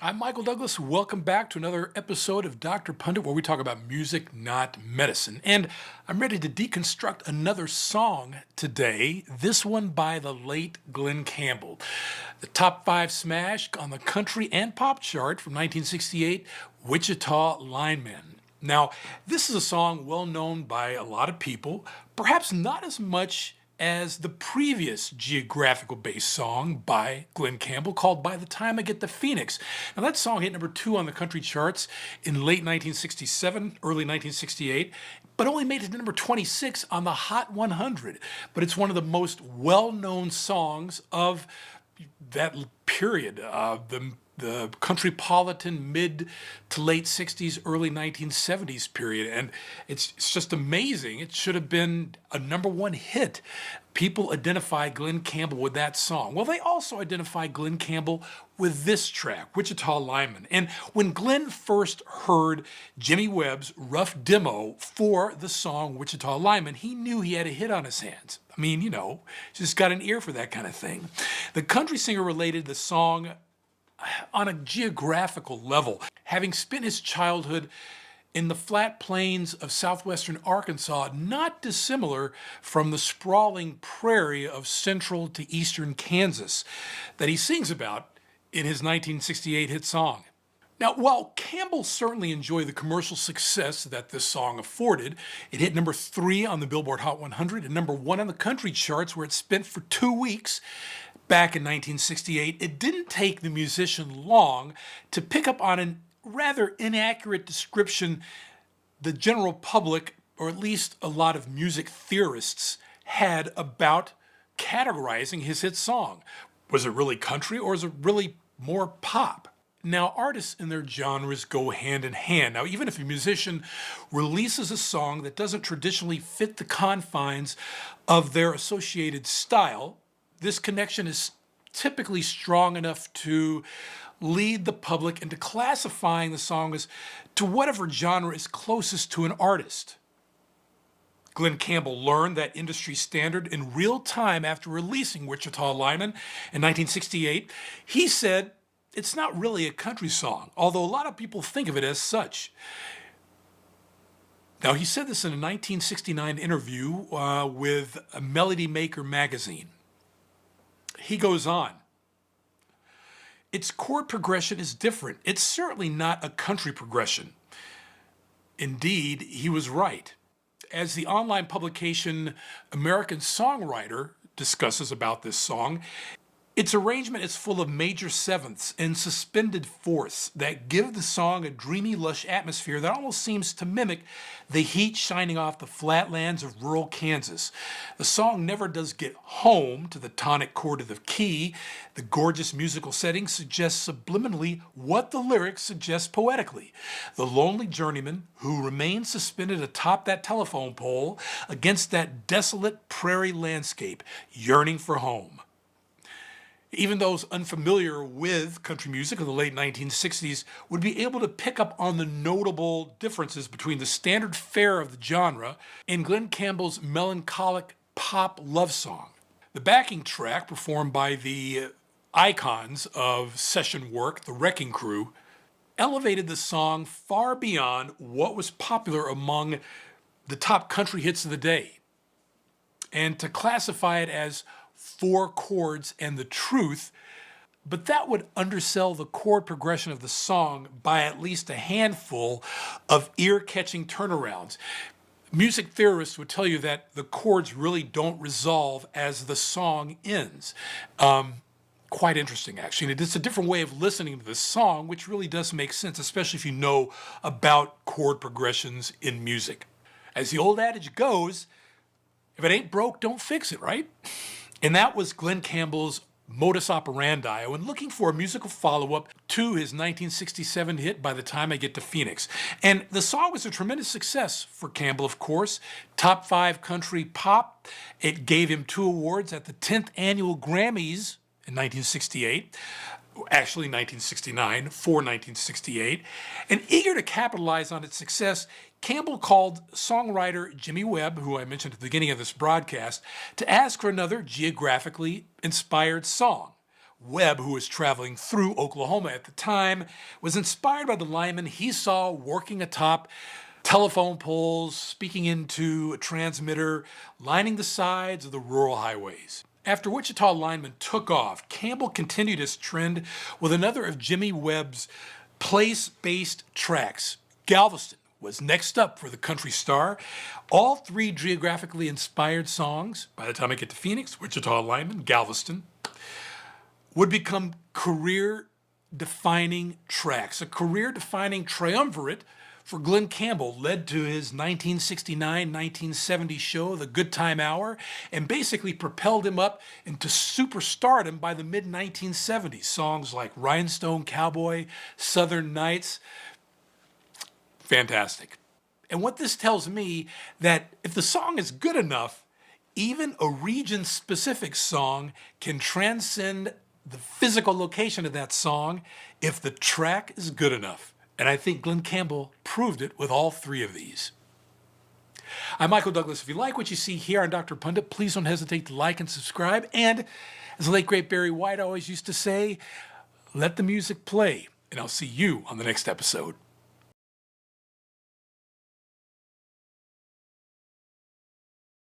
I'm Michael Douglas. Welcome back to another episode of Dr. Pundit, where we talk about music, not medicine. And I'm ready to deconstruct another song today, this one by the late Glen Campbell. The top five smash on the country and pop chart from 1968, Wichita Lineman. Now, this is a song well known by a lot of people, perhaps not as much as the previous geographical based song by Glen Campbell called By the Time I Get to Phoenix. Now, that song hit number 2 on the country charts in late 1967, early 1968, but only made it to number 26 on the Hot 100. But it's one of the most well known songs of that period, the countrypolitan mid to late 60s, early 1970s period. And it's just amazing. It should have been a number one hit. People identify Glen Campbell with that song. Well, they also identify Glen Campbell with this track, Wichita Lineman. And when Glen first heard Jimmy Webb's rough demo for the song Wichita Lineman, he knew he had a hit on his hands. I mean, just got an ear for that kind of thing. The country singer related the song on a geographical level, having spent his childhood in the flat plains of southwestern Arkansas, not dissimilar from the sprawling prairie of central to eastern Kansas that he sings about in his 1968 hit song. Now, while Campbell certainly enjoyed the commercial success that this song afforded, it hit number 3 on the Billboard Hot 100 and number 1 on the country charts, where it spent for 2 weeks back in 1968. It didn't take the musician long to pick up on a rather inaccurate description the general public, or at least a lot of music theorists, had about categorizing his hit song. Was it really country, or is it really more pop? Now, artists and their genres go hand in hand. Now, even if a musician releases a song that doesn't traditionally fit the confines of their associated style, this connection is typically strong enough to lead the public into classifying the song as to whatever genre is closest to an artist. Glen Campbell learned that industry standard in real time after releasing Wichita Lineman in 1968. He said, "It's not really a country song, although a lot of people think of it as such." Now, he said this in a 1969 interview with Melody Maker magazine. He goes on, "Its chord progression is different. It's certainly not a country progression." Indeed, he was right. As the online publication American Songwriter discusses about this song, its arrangement is full of major sevenths and suspended fourths that give the song a dreamy, lush atmosphere that almost seems to mimic the heat shining off the flatlands of rural Kansas. The song never does get home to the tonic chord of the key. The gorgeous musical setting suggests subliminally what the lyrics suggest poetically. The lonely journeyman who remains suspended atop that telephone pole against that desolate prairie landscape, yearning for home. Even those unfamiliar with country music of the late 1960s would be able to pick up on the notable differences between the standard fare of the genre and Glen Campbell's melancholic pop love song. The backing track, performed by the icons of session work, the Wrecking Crew, elevated the song far beyond what was popular among the top country hits of the day. And to classify it as 4 chords and the truth, but that would undersell the chord progression of the song by at least a handful of ear-catching turnarounds. Music theorists would tell you that the chords really don't resolve as the song ends. Quite interesting, actually. And it's a different way of listening to this song, which really does make sense, especially if you know about chord progressions in music. As the old adage goes, if it ain't broke, don't fix it, right? And that was Glen Campbell's modus operandi when looking for a musical follow-up to his 1967 hit By the Time I Get to Phoenix. And the song was a tremendous success for Campbell, of course. Top 5 country pop. It gave him 2 awards at the 10th annual Grammys in 1968. Actually 1969, for 1968. And eager to capitalize on its success, Campbell called songwriter Jimmy Webb, who I mentioned at the beginning of this broadcast, to ask for another geographically inspired song. Webb, who was traveling through Oklahoma at the time, was inspired by the lineman he saw working atop telephone poles, speaking into a transmitter, lining the sides of the rural highways. After Wichita Lineman took off, Campbell continued his trend with another of Jimmy Webb's place-based tracks. Galveston was next up for the country star. All three geographically inspired songs, by the time I get to Phoenix, Wichita Lineman, Galveston, would become career-defining tracks. A career-defining triumvirate for Glen Campbell led to his 1969-1970 show, The Good Time Hour, and basically propelled him up into superstardom by the mid-1970s. Songs like Rhinestone Cowboy, Southern Nights, fantastic. And what this tells me, that if the song is good enough, even a region-specific song can transcend the physical location of that song if the track is good enough. And I think Glen Campbell proved it with all three of these. I'm Michael Douglas. If you like what you see here on Dr. Pundit, please don't hesitate to like and subscribe. And as the late great Barry White always used to say, let the music play. And I'll see you on the next episode.